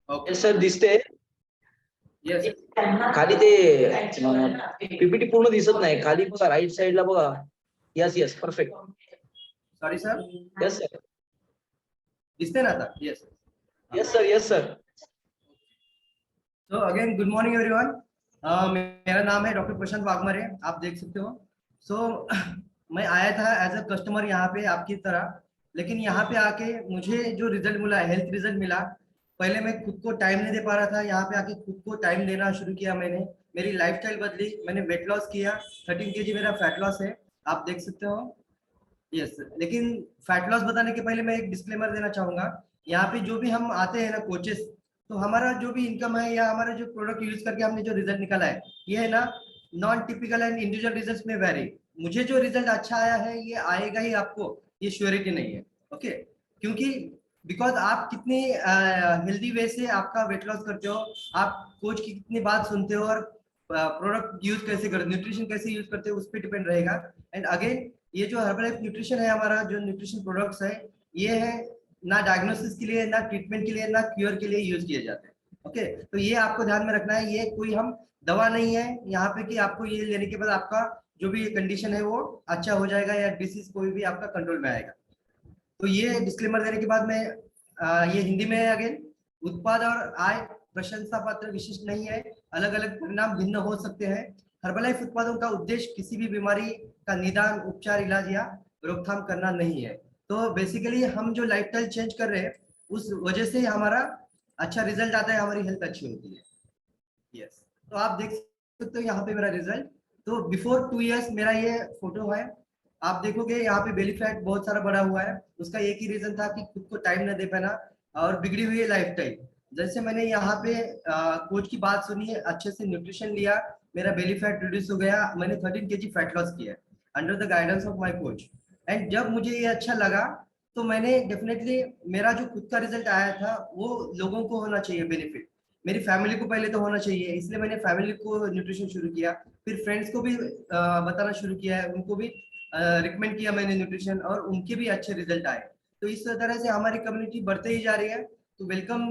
Okay sir दिसते yes खाली ते पीपीटी पूर्ण दिसत नाही खाली बघा राईट साइडला बघा yes yes perfect sorry sir yes sir दिसते ना आता यस यस सर तो अगेन गुड मॉर्निंग एवरीवन मेरा नाम है डॉक्टर प्रशांत वाघमारे आप देख सकते हो मैं आया था एज अ कस्टमर यहाँ पे आपकी तरह लेकिन यहाँ पे आके मुझे जो रिजल्ट मिला हेल्थ रिजल्ट मिला पहले मैं खुद को टाइम नहीं दे पा रहा था यहाँ पे आके खुद को टाइम देना शुरू किया मैंने मेरी लाइफस्टाइल बदली मैंने वेट लॉस किया 13 kg मेरा फैट लॉस है आप देख सकते हो यस लेकिन फैट लॉस बताने के पहले मैं एक डिस्क्लेमर देना चाहूंगा यहाँ पे जो भी हम आते हैं ना कोचेस तो हमारा जो भी इनकम है या हमारा जो प्रोडक्ट यूज करके हमने जो रिजल्ट निकाला है ये है ना non typical and individual result में वेरी मुझे जो रिजल्ट अच्छा आया है ये आएगा ही आपको ये श्योरिटी नहीं है ओके क्योंकि बिकॉज आप कितनी हेल्दी वे से आपका वेट लॉस करते हो आप कोच की कितनी बात सुनते हो और प्रोडक्ट यूज कैसे करते हो न्यूट्रिशन कैसे यूज करते हो उस पर डिपेंड रहेगा एंड अगेन ये जो हर्बलाइफ न्यूट्रिशन है हमारा जो न्यूट्रिशन प्रोडक्ट्स है ये है ना डायग्नोसिस के लिए ना ट्रीटमेंट के लिए ना क्योर के लिए यूज किए जाते हैं ओके तो ये आपको ध्यान में रखना है ये कोई हम दवा नहीं है यहाँ पे कि आपको ये लेने के बाद आपका जो भी कंडीशन है वो अच्छा हो जाएगा या डिसीज कोई भी आपका कंट्रोल में आएगा तो ये डिस्क्लेमर देने के बाद मैं ये हिंदी में है अगेन उत्पाद और आय प्रशंसा पात्र विशिष्ट नहीं है अलग अलग परिणाम भिन्न हो सकते हैं हर्बलाइफ उत्पादों का उद्देश्य किसी भी बीमारी का निदान उपचार इलाज या रोकथाम करना नहीं है तो बेसिकली हम जो लाइफस्टाइल चेंज कर रहे हैं उस वजह से हमारा अच्छा रिजल्ट आता है हमारी हेल्थ अच्छी होती है यस तो आप देख सकते हो यहाँ पे मेरा रिजल्ट तो बिफोर 2 years मेरा ये फोटो है आप देखोगे यहाँ पे बेली फैट बहुत सारा बढ़ा हुआ है उसका एक ही रीजन था कि खुद को टाइम न दे पाना और बिगड़ी हुई है लाइफस्टाइल जैसे मैंने यहाँ पे कोच की बात सुनी अच्छे से न्यूट्रिशन लिया मेरा बेली फैट रिड्यूस हो गया मैंने 13 kg फैट लॉस किया under the guidance of my coach and जब मुझे ये अच्छा लगा तो मैंने डेफिनेटली मेरा जो खुद का रिजल्ट आया था वो लोगों को होना चाहिए बेनिफिट मेरी फैमिली को पहले तो होना चाहिए इसलिए मैंने फैमिली को न्यूट्रिशन शुरू किया फिर फ्रेंड्स को भी बताना शुरू किया है उनको भी रिकमेंड किया मैंने न्यूट्रिशन और उनके भी अच्छे रिजल्ट आए तो इस तरह से हमारी कम्युनिटी बढ़ते ही जा रही है तो वेलकम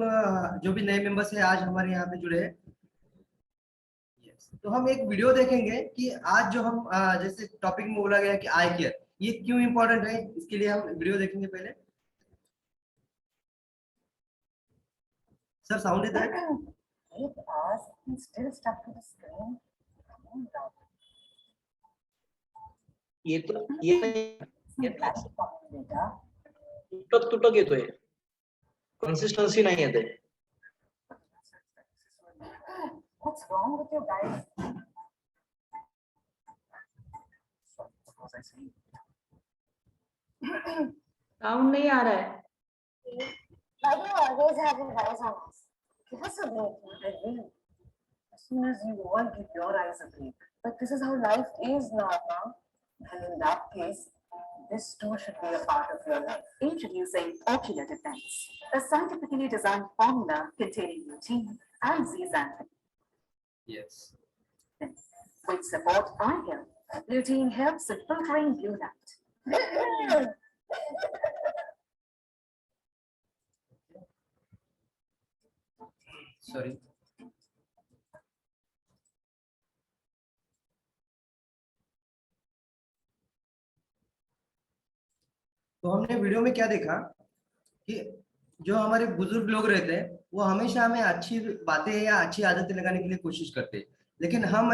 जो भी नए मेंबर्स है आज हमारे यहाँ पे जुड़े हैं तो हम एक वीडियो देखेंगे कि आज जो हम जैसे टॉपिक में बोला गया कि आई केयर ये क्यों इंपॉर्टेंट है इसके लिए हम वीडियो देखेंगे पहले सर साउंड इधर ये तुटक येतोय कन्सिस्टन्सी नाही येते What's wrong with you guys? Sound नहीं आ रहा है Why do you always have your eyes on us? Give us a break, man. As soon as you all give your eyes a break. But this is how life is now, huh? And in that case, this too should be a part of your life. Introducing Ocular Defense, a scientifically designed formula containing lutein and zeaxanthin. Yes. With support eye health, lutein helps in filtering blue light. Sorry. तो हमने video में क्या देखा कि जो हमारे बुजुर्ग लोग रहते हैं वो हमेशा हमें अच्छी बातें या अच्छी आदतें लगाने के लिए कोशिश करते हैं लेकिन हम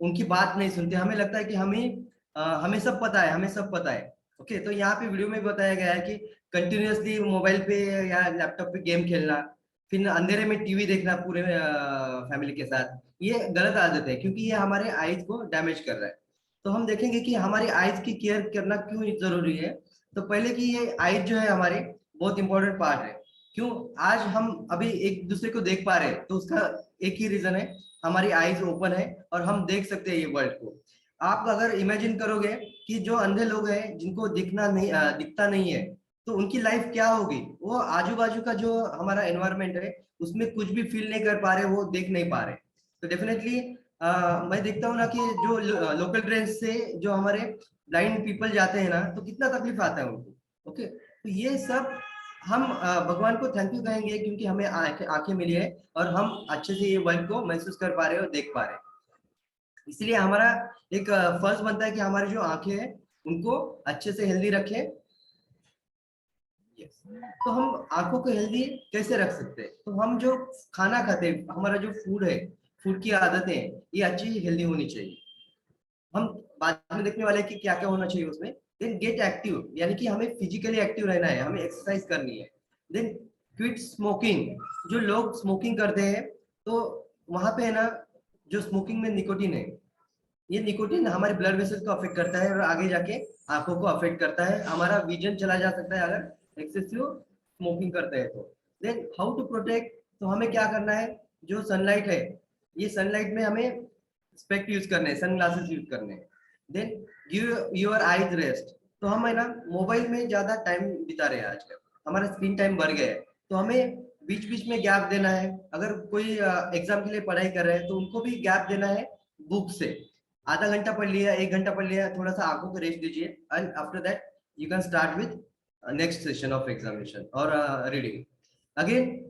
उनकी बात नहीं सुनते हमें लगता है कि हमें सब पता है हमें सब पता है ओके तो यहाँ पे वीडियो में बताया गया है कि कंटिन्यूअसली मोबाइल पे या लैपटॉप पे गेम खेलना फिर अंधेरे में टीवी देखना पूरे फैमिली के साथ ये गलत आदत है क्योंकि ये हमारे आईज को डैमेज कर रहा है तो हम देखेंगे कि हमारी आईज की केयर करना क्यों जरूरी है तो पहले की ये आईज जो है हमारी बहुत इंपॉर्टेंट पार्ट है क्यों आज हम अभी एक दूसरे को देख पा रहे हैं तो उसका एक ही रीजन है हमारी आईज ओपन है और हम देख सकते हैं ये वर्ल्ड को आप अगर इमेजिन करोगे कि जो अंधे लोग हैं जिनको दिखता नहीं है तो उनकी लाइफ क्या होगी वो आजू बाजू का जो हमारा एनवायरमेंट है उसमें कुछ भी फील नहीं कर पा रहे वो देख नहीं पा रहे तो डेफिनेटली मैं देखता हूँ ना कि जो लोकल ट्रेन से जो हमारे ब्लाइंड पीपल जाते हैं ना तो कितना तकलीफ आता है उनको ओके तो ये सब हम भगवान को थैंक यू कहेंगे क्योंकि हमें आंखें मिली है और हम अच्छे से ये वर्ल्ड को महसूस कर पा रहे हैं और देख पा रहे हैं। इसलिए हमारा एक फर्ज बनता है कि हमारी जो आंखें हैं उनको अच्छे से हेल्दी रखें। तो हम आंखों को हेल्दी कैसे रख सकते हैं? तो हम जो खाना खाते हैं, हमारा जो फूड है, फूड की आदतें हैं, ये अच्छी हेल्दी होनी चाहिए। हम बाद में देखने वाले हैं कि क्या क्या होना चाहिए उसमें। देन गेट एक्टिव, यानी कि हमें फिजिकली एक्टिव रहना है, हमें एक्सरसाइज करनी है। देन क्विट स्मोकिंग, जो लोग स्मोकिंग करते हैं तो वहां पे है ना, जो स्मोकिंग में निकोटिन है, ये निकोटिन हमारे ब्लड वेसल्स को अफेक्ट करता है और आगे जाके आंखों को अफेक्ट करता है। हमारा विजन चला जा सकता है अगर एक्सेसिव स्मोकिंग करते हैं तो। देन हाउ टू प्रोटेक्ट, तो हमें क्या करना है, जो सनलाइट है, ये सनलाइट में हमें स्पेक्ट यूज करने हैं, सनग्लासेस यूज करने हैं। Then give your eyes rest, तो हम है ना मोबाइल में ज्यादा टाइम बिता रहे हैं आजकल, हमारा स्क्रीन टाइम बढ़ गया है, तो हमें बीच बीच में गैप देना है। अगर कोई एग्जाम के लिए पढ़ाई कर रहे हैं तो उनको भी गैप देना है बुक से। आधा घंटा पढ़ लिया, 1 घंटा पढ़ लिया, थोड़ा सा आंखों को रेस्ट दीजिए and after that you can start with next session of examination और रीडिंग। अगेन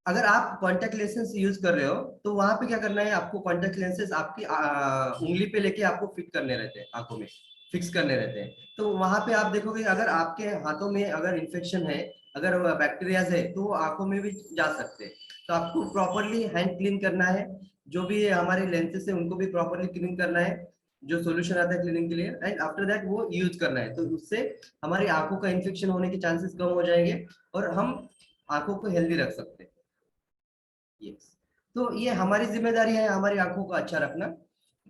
अगर आप कॉन्टेक्ट लेंसेज यूज कर रहे हो तो वहां पे क्या करना है, आपको कॉन्टेक्ट लेंसेज आपकी उंगली पे लेके आपको फिट करने रहते हैं, आंखों में फिक्स करने रहते हैं। तो वहां पे आप देखोगे अगर आपके हाथों में अगर इन्फेक्शन है, अगर बैक्टीरियाज है, तो वो आंखों में भी जा सकते हैं। तो आपको प्रॉपरली हैंड क्लीन करना है, जो भी हमारे लेंसेज है उनको भी प्रॉपरली क्लीन करना है, जो सोल्यूशन आता है क्लीनिंग के लिए, एंड आफ्टर दैट वो यूज करना है। तो उससे हमारी आंखों का इन्फेक्शन होने के चांसेस कम हो जाएंगे और हम आंखों को हेल्दी रख सकते हैं। यस, तो ये हमारी जिम्मेदारी है हमारी आंखों को अच्छा रखना,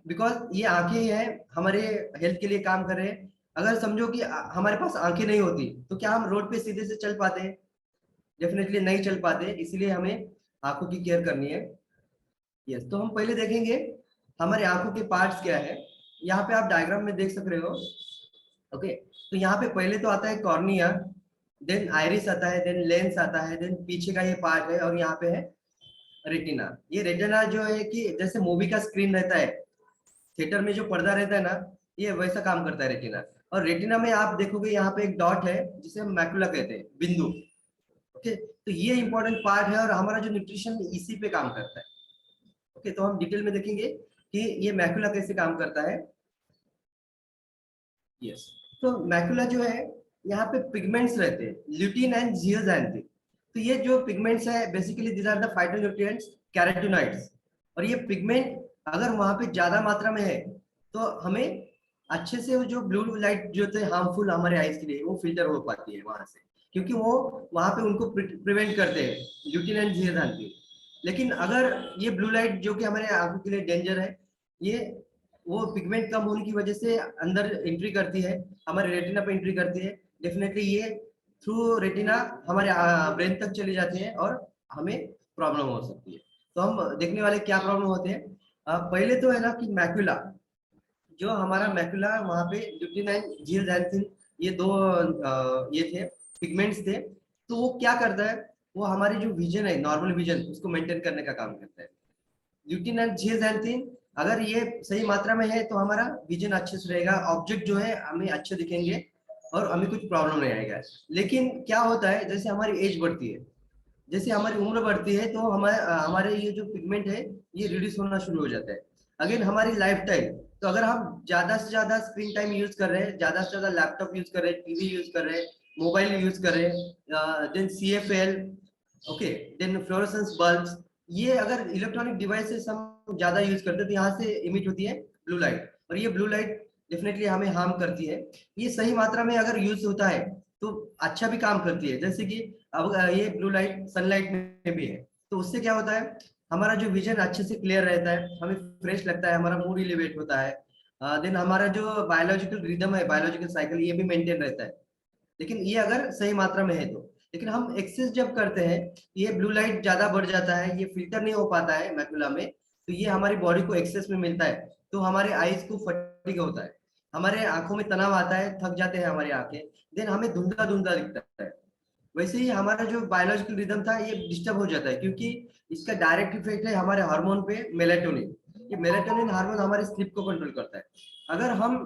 बिकॉज ये आंखें ही हैं हमारे हेल्थ के लिए काम कर रहे हैं। अगर समझो कि हमारे पास आंखें नहीं होती तो क्या हम रोड पे सीधे से चल पाते हैं? डेफिनेटली नहीं चल पाते, इसलिए हमें आंखों की केयर करनी है। यस, तो हम पहले देखेंगे हमारे आंखों के पार्ट्स क्या है। यहाँ पे आप डायग्राम में देख सक रहे हो। ओके, तो यहाँ पे पहले तो आता है कॉर्निया, देन आइरिस आता है, देन लेंस आता है, देन पीछे का ये पार्ट है, और यहाँ पे है रेटिना। ये रेटिना जो है कि जैसे मूवी का स्क्रीन रहता है, थिएटर में जो पर्दा रहता है ना, ये वैसा काम करता है रेटिना। और रेटिना में आप देखोगे यहाँ पे एक डॉट है जिसे हम मैकुला कहते हैं, बिंदु। ओके, तो ये इंपॉर्टेंट पार्ट है और हमारा जो न्यूट्रिशन इसी पे काम करता है। ओके, तो हम डिटेल में देखेंगे कि ये मैकुला कैसे काम करता है। यस, तो मैकुला जो है, यहाँ पे पिगमेंट्स रहते हैं, ल्यूटिन एंड जियोजैंथिन। तो ये जो पिगमेंट्स है basically these are the phytonutrients, carotenoids. और ये पिगमेंट अगर वहां पे ज्यादा मात्रा में है तो हमें अच्छे से वो जो ब्लू लाइट जो थे हार्मफुल हमारे आईज के लिए, वो फिल्टर हो पाती है वहां से, क्योंकि वो वहां पे उनको प्रिवेंट करते हैं, ल्यूटिन एंड जियोजैंथिन। लेकिन अगर ये ब्लू लाइट जो कि हमारे आंखों के लिए डेंजर है, ये वो पिगमेंट कम होने की वजह से अंदर एंट्री करती है, हमारे रेटिना पे एंट्री करती है। डेफिनेटली ये थ्रू रेटिना हमारे ब्रेन तक चली जाती है और हमें प्रॉब्लम हो सकती है। तो हम देखने वाले क्या प्रॉब्लम होते हैं। पहले तो है ना कि मैकुला, जो हमारा मैकुला वहाँ पे ल्यूटिन एंड जियोजैंथिन, ये दो ये थे, पिगमेंट्स थे। तो वो क्या करता है, वो हमारी जो विजन है, नॉर्मल विजन, उसको मेंटेन करने का काम करता है। ल्यूटिन एंड जियोजैंथिन अगर ये सही मात्रा में है तो हमारा विजन अच्छे से रहेगा, ऑब्जेक्ट जो है हमें अच्छे दिखेंगे और हमें कुछ प्रॉब्लम नहीं आएगा। लेकिन क्या होता है, जैसे हमारी एज बढ़ती है, जैसे हमारी उम्र बढ़ती है, तो हमारे ये जो पिगमेंट है ये रिड्यूस होना शुरू हो जाता है। अगेन हमारी लाइफ टाइम, तो अगर हम ज्यादा से ज्यादा स्क्रीन टाइम यूज कर रहे हैं, ज्यादा से ज्यादा लैपटॉप यूज कर रहे हैं, टीवी यूज कर रहे हैं, मोबाइल यूज कर रहे हैं, then CFL, okay, then fluorescence bulbs, ये अगर इलेक्ट्रॉनिक डिवाइसेस हम ज्यादा यूज करते हैं तो यहाँ से इमिट होती है ब्लू लाइट, और ये ब्लू लाइट डेफिनेटली हमें हार्म करती है। ये सही मात्रा में अगर यूज होता है तो अच्छा भी काम करती है, जैसे कि अब ये ब्लू लाइट सनलाइट में भी है, तो उससे क्या होता है, हमारा जो विजन अच्छे से क्लियर रहता है, हमें फ्रेश लगता है, हमारा मूड एलिवेट होता है। देन हमारा जो बायोलॉजिकल रिदम है, बायोलॉजिकल साइकिल, ये भी मेंटेन रहता है। लेकिन ये अगर सही मात्रा में है तो। लेकिन हम एक्सेस जब करते हैं, ये ब्लू लाइट ज्यादा बढ़ जाता है, ये फिल्टर नहीं हो पाता है मैकुला में, तो ये हमारी बॉडी को एक्सेस में मिलता है, तो हमारे आईज को फटीग होता है, हमारे आंखों में तनाव आता है, थक जाते हैं हमारी आंखें, देन हमें धुंधला धुंधला दिखता है। वैसे ही हमारा जो बायोलॉजिकल रिदम था ये डिस्टर्ब हो जाता है, क्योंकि इसका डायरेक्ट इफेक्ट है हमारे हार्मोन पे, मेलेटोनिन। ये मेलेटोनिन हार्मोन हमारे स्लीप को कंट्रोल करता है। अगर हम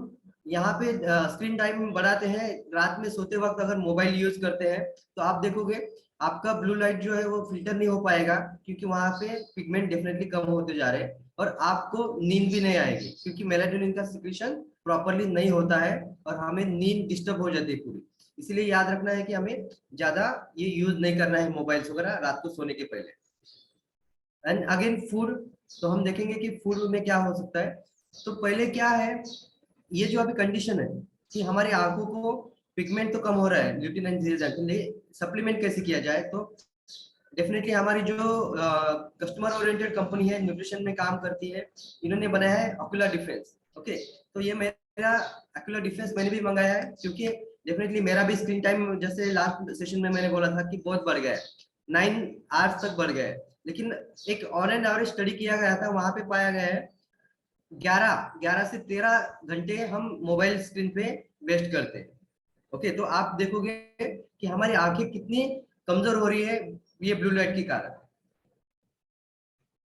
यहाँ पे स्क्रीन टाइम बढ़ाते हैं, रात में सोते वक्त अगर मोबाइल यूज करते हैं तो आप देखोगे आपका ब्लू लाइट जो है वो फिल्टर नहीं हो पाएगा, क्योंकि वहां पे पिगमेंट डेफिनेटली कम होते जा रहे हैं और आपको नींद भी नहीं आएगी, क्योंकि मेलाटोनिन का सिक्रीशन प्रॉपरली नहीं होता है और हमें नींद डिस्टर्ब हो जाती है पूरी। इसलिए याद रखना है कि हमें ज्यादा ये यूज नहीं करना है मोबाइल्स वगैरह रात को सोने के पहले। एंड अगेन फूड, तो हम देखेंगे कि फूड में क्या हो सकता है। तो पहले क्या है, ये जो अभी कंडीशन है कि हमारी आंखों को पिगमेंट तो कम हो रहा है ल्यूटिन एंड zeaxanthin, सप्लीमेंट कैसे किया जाए, तो डेफिनेटली हमारी जो कस्टमर ओरिएंटेड कंपनी है, न्यूट्रिशन में काम करती है, इन्होंने बनाया है ओकुलर डिफेंस। ओके, तो ये मेरा ओकुलर डिफेंस मैंने भी मंगाया है, क्योंकि डेफिनेटली मेरा भी स्क्रीन टाइम जैसे लास्ट सेशन में मैंने बोला था कि बहुत बढ़ गया है, 9 आवर्स तक बढ़ गया है। लेकिन एक ऑन एंड एवरेज स्टडी किया गया था, वहां पे पाया गया है 11 से 13 घंटे हम मोबाइल स्क्रीन पे वेस्ट करते हैं। ओके, तो आप देखोगे कि हमारी आंखें कितनी कमजोर हो रही है ये ब्लू लाइट के कारण।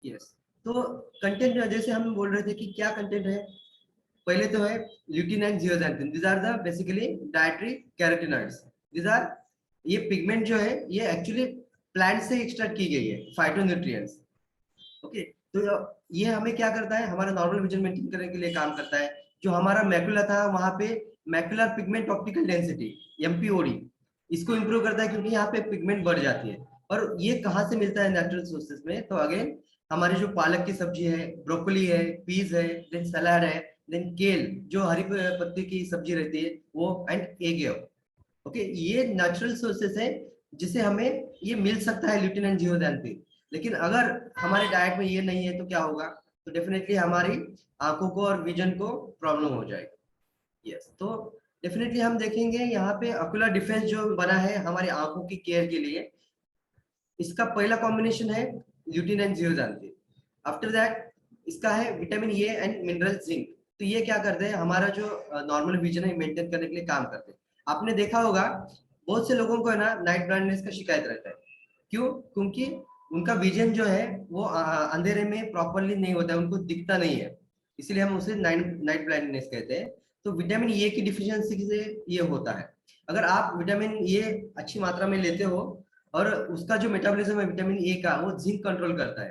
यस, तो कंटेंट जैसे हम बोल रहे थे कि क्या कंटेंट है, पहले तो है lutein and zeaxanthin, this are the basically dietary carotenoids. This are, ये पिगमेंट जो है ये एक्चुअली प्लांट से एक्सट्रैक्ट की गई है, फाइटोन्यूट्रिएंट्स। ओके, तो ये हमें क्या करता है, हमारा नॉर्मल विजन मेंटेन करने के लिए काम करता है। जो हमारा मैकुला था वहां पे मैकुलर पिगमेंट ऑप्टिकल डेंसिटी, एमपीओडी, इसको इंप्रूव करता है, क्योंकि यहाँ पे पिगमेंट बढ़ जाती है। और ये कहाँ से मिलता है नेचुरल सोर्सेज में, तो अगेन हमारी जो पालक की सब्जी है, ब्रोकली है, पीज है, देन सलाद है, देन केल जो हरी पत्ती की सब्जी रहती है वो, एंड एग है। ओके, ये नेचुरल सोर्सेस है जिसे हमें ये मिल सकता है ल्यूटिन एंड zeaxanthin। लेकिन अगर हमारे डाइट में ये नहीं है तो क्या होगा, तो डेफिनेटली हमारी आंखों को और विजन को प्रॉब्लम हो जाएगी। यस, तो डेफिनेटली हम देखेंगे यहाँ पे ऑक्यूलर डिफेंस जो बना है हमारी आंखों की केयर के लिए, इसका पहला कॉम्बिनेशन है lutein and zeaxanthin। After that इसका है vitamin A and mineral zinc. तो ये क्या करते हैं, हमारा जो नॉर्मल विजन है मेंटेन करने के लिए काम करते हैं। आपने देखा होगा बहुत से लोगों को है ना नाइट ब्लाइंडनेस का शिकायत रहता है। क्यों? क्योंकि उनका विजन जो है वो अंधेरे में प्रॉपरली नहीं होता है, उनको दिखता नहीं है, इसलिए हम उसे नाइट ब्लाइंडनेस कहते हैं। तो विटामिन ए की डिफिशियंसी से ये होता है। अगर आप विटामिन ए अच्छी मात्रा में लेते हो और उसका जो मेटाबॉलिज्म है विटामिन ए का, वो जिंक कंट्रोल करता है।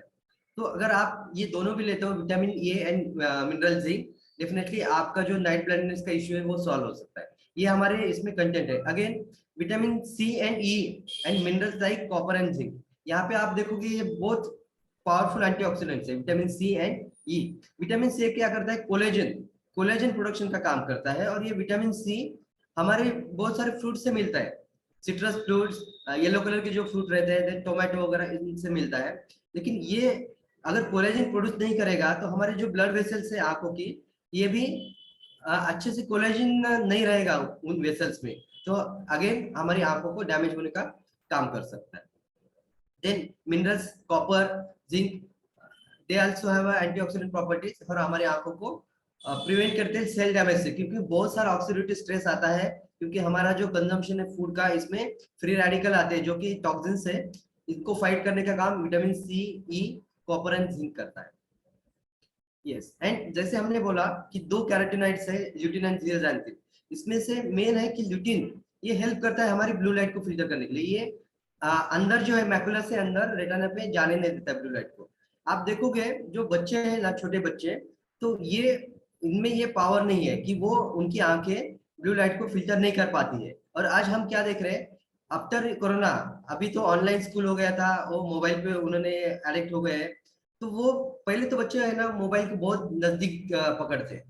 तो अगर आप ये दोनों भी लेते हो, vitamin A and mineral zinc, definitely आपका जो नाइट ब्लाइंडनेस का इश्यू है वो सॉल्व हो सकता है। ये हमारे इसमें कंटेंट है। Again vitamin C and E and minerals like copper and zinc, यहाँ पे आप देखोगे ये बहुत पावरफुल एंटीऑक्सीडेंट्स है, vitamin C and E. Vitamin C क्या करता है, कोलेजन कोलेजन प्रोडक्शन का काम करता है, और ये विटामिन सी हमारे बहुत सारे फ्रूट से मिलता है, सिट्रस फ्रूट्स, येलो कलर के जो फ्रूट रहते हैं, टोमेटो वगैरह, इनसे मिलता है। लेकिन ये अगर कोलेजन प्रोड्यूस नहीं करेगा तो हमारे जो ब्लड वेसल्स है आंखों की, ये भी अच्छे से कोलेजन नहीं रहेगा उन वेसल्स में, तो अगेन हमारी आंखों को डैमेज होने का काम कर सकता है। Then minerals copper zinc, they also have antioxidant properties, और हमारी आंखों को प्रिवेंट करते हैं सेल डैमेज से, क्योंकि बहुत सारा ऑक्सीडेटिव स्ट्रेस आता है, क्योंकि हमारा जो कंजम्पशन है फूड का, इसमें फ्री रेडिकल आते हैं जो कि टॉक्सिन्स है, इसको फाइट करने का काम vitamin C, E, copper and zinc करता है। यस, एंड जैसे हमने बोला कि दो कैरोटीनॉइड्स है, ल्यूटिन एंड zeaxanthin, इसमें से मेन है कि ल्यूटिन ये हेल्प करता है हमारी ब्लू लाइट को फिल्टर करने के लिए। ये अंदर जो है मैकुलर से अंदर रेटिना पे जाने नहीं देता ब्लू लाइट को। आप देखोगे जो बच्चे हैं ना, छोटे बच्चे, तो ये इनमें ये पावर नहीं है कि वो उनकी आंखें ब्लू लाइट को फिल्टर नहीं कर पाती है। और आज हम क्या देख रहे हैं, आफ्टर कोरोना, अभी तो ऑनलाइन स्कूल हो गया था, वो मोबाइल पे उन्होंने एडिक्ट हो गए हैं। तो वो पहले तो बच्चे है ना मोबाइल को बहुत नजदीक पकड़ते हैं।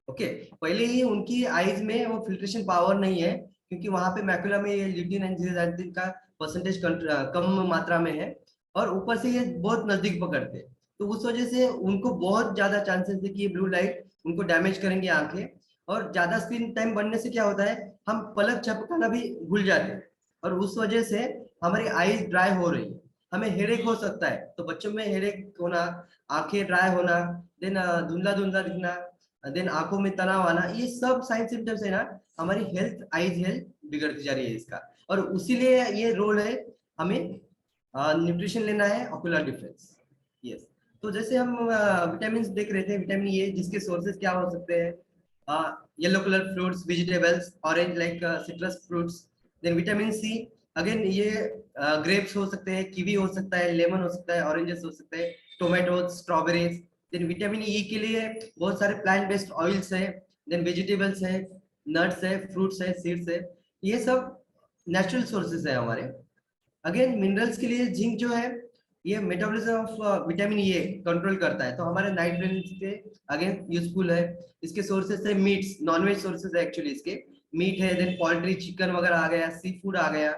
ओके, पहले ही उनकी आईज में वो फिल्ट्रेशन पावर नहीं है, क्योंकि वहां पे मैकुला में ये ल्यूटिन एंड zeaxanthin का परसेंटेज कम मात्रा में है, और ऊपर से ये बहुत नजदीक पकड़ते हैं। तो उस वजह से उनको बहुत ज्यादा चांसेस है कि ये ब्लू लाइट उनको डैमेज करेंगे आंखें। और ज्यादा स्क्रीन टाइम बढ़ने से क्या होता है, हम पलक झपकाना भी भूल जाते हैं, और उस वजह से हमारी आईज ड्राई हो रही है, हमें हेडेक हो सकता है। तो बच्चों में हेडेक होना, आंखें ड्राई होना, देन धुंधला धुंधला दिखना, देन आंखों में तनाव आना, ये सब साइन सिम्टम्स है ना, हमारी हेल्थ, आईज हेल्थ बिगड़ती जा रही है इसका। और उसीलिए ये रोल है हमें न्यूट्रिशन लेना है, ऑक्यूलर डिफरेंस। यस, तो जैसे हम विटामिन देख रहे थे, विटामिन ए जिसके सोर्सेज क्या हो सकते हैं, yellow colour fruits, vegetables, orange like citrus fruits, then vitamin C, again ये ग्रेप्स हो सकते हैं, कीवी हो सकता है, लेमन हो सकता है, ऑरेंजेस हो सकते हैं, tomatoes, strawberries. Then vitamin E के लिए बहुत सारे प्लांट बेस्ड ऑयल्स है, देन वेजिटेबल्स है, नट्स है, फ्रूट्स है, सीड्स है, ये सब नेचुरल सोर्सेज है हमारे। अगेन मिनरल्स के लिए जिंक जो है ये metabolism of vitamin A control करता है, तो हमारे नाइट ब्रेन के अगेन यूजफुल है। इसके सोर्सेस है मीट्स, नॉनवेज सोर्सेज है एक्चुअली इसके, मीट है, देन पोल्ट्री, चिकन वगैरह आ गया, सी फूड आ गया,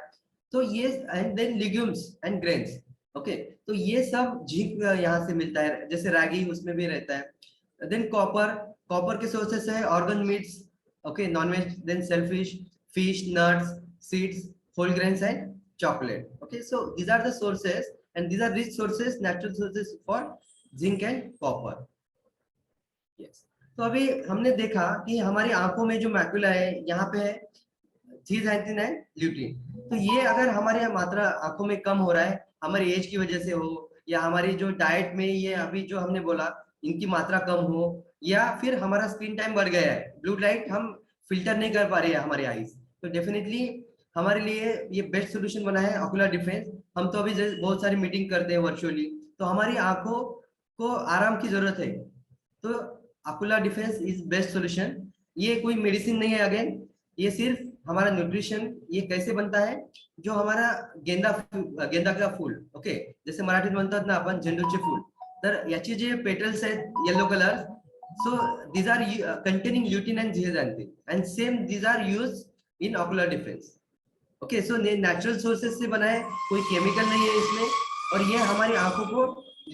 तो ये and then legumes and grains. Okay, तो ये सब जिंक यहाँ से मिलता है, जैसे रागी उसमें भी रहता है। देन कॉपर, कॉपर के सोर्सेस है organ meats, okay, nonveg, then shellfish, fish, nuts, seeds, whole grains and chocolate. Okay, so these are the sources and these are rich sources, natural sources for zinc and copper. Yes. तो अभी हमने देखा कि हमारी आंखों में जो macula है यहाँ पे है zeaxanthin and lutein। तो ये अगर हमारे मात्रा आंखों में कम हो रहा है, हमारी एज की वजह से हो, या हमारी जो डाइट में ये अभी जो हमने बोला इनकी मात्रा कम हो, या फिर हमारा स्क्रीन टाइम बढ़ गया है, ब्लू लाइट हम फिल्टर नहीं कर पा रहे हैं हमारी आईज, तो डेफिनेटली हमारे लिए ये बेस्ट सोल्यूशन बना है ऑकुलर डिफेंस। हम तो अभी बहुत सारी मीटिंग करते हैं वर्चुअली, तो हमारी आंखों को आराम की जरूरत है, तो ocular defence is best solution. ये कोई मेडिसिन नहीं है, अगेन ये सिर्फ हमारा न्यूट्रिशन। ये कैसे बनता है, जो हमारा गेंदा का फूल, ओके, जैसे मराठीत म्हणतात ना आपण झेंडूचे फूल, तर याचे जे पेटल्स आहेत yellow colour, so these are containing lutein and zeaxanthin and same these are used in ocular defense। okay, so natural sources से बना है, कोई केमिकल नहीं है इसमें, और ये हमारी आंखों को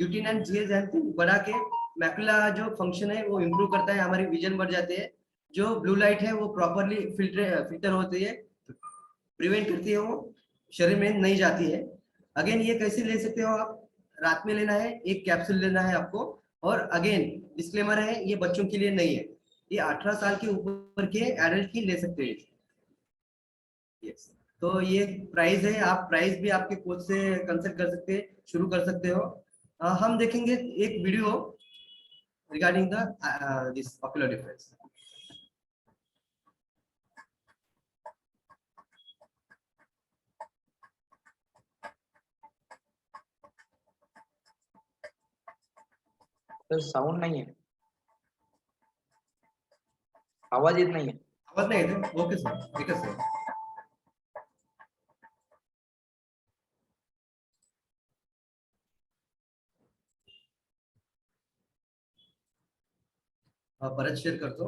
lutein and zeaxanthin बढ़ा के मैकुला जो फंक्शन है वो इम्प्रूव करता है, हमारी विजन बढ़ जाते हैं, जो ब्लू लाइट है वो प्रॉपरली फिल्टर होती है, प्रिवेंट करती है, वो शरीर में नहीं जाती है। अगेन ये कैसे ले सकते हो आप, रात में लेना है, एक कैप्सूल लेना है आपको, और अगेन डिस्क्लेमर है ये बच्चों के लिए नहीं है, ये 18 साल के ऊपर के एडल्ट ही ले सकते हैं। यस, तो ये प्राइस है, आप प्राइस भी आपके कोच से कंसल्ट कर सकते हैं, शुरू कर सकते हो। हम देखेंगे एक video regarding the this ocular difference. तर साऊंड नाहीये, आवाज येत नाहीये। आवाज नाही येते, ओके सर, एकच आहे। परत शेअर करतो।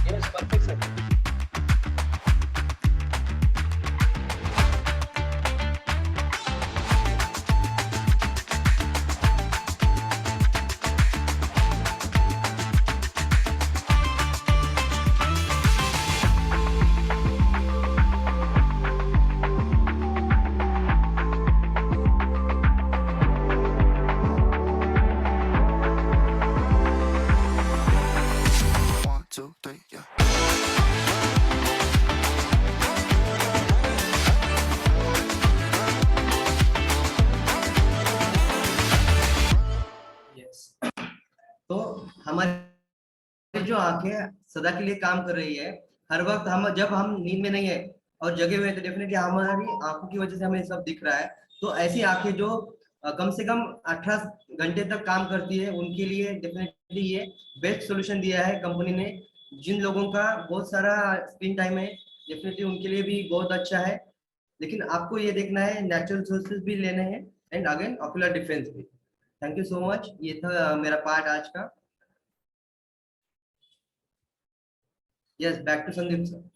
Yes, perfect sir. One, two, three, yeah. Yes, तो हमारी जो आंखें सदा के लिए काम कर रही है, हर वक्त हम जब हम नींद में नहीं है और जगे हुए हैं, तो डेफिनेटली हमारी आंखों की वजह से हमें सब दिख रहा है। तो ऐसी आंखें जो कम से कम 18 घंटे तक काम करती है, उनके लिए डेफिनेटली ये बेस्ट सोल्यूशन दिया है कंपनी ने। जिन लोगों का बहुत सारा स्क्रीन टाइम है, डेफिनेटली उनके लिए भी बहुत अच्छा है, लेकिन आपको ये देखना है नेचुरल सोर्सेज भी लेने हैं, एंड अगेन ऑकुलर डिफेंस भी। थैंक यू सो मच, ये था मेरा पार्ट आज का। Yes, back to Sandeep sir.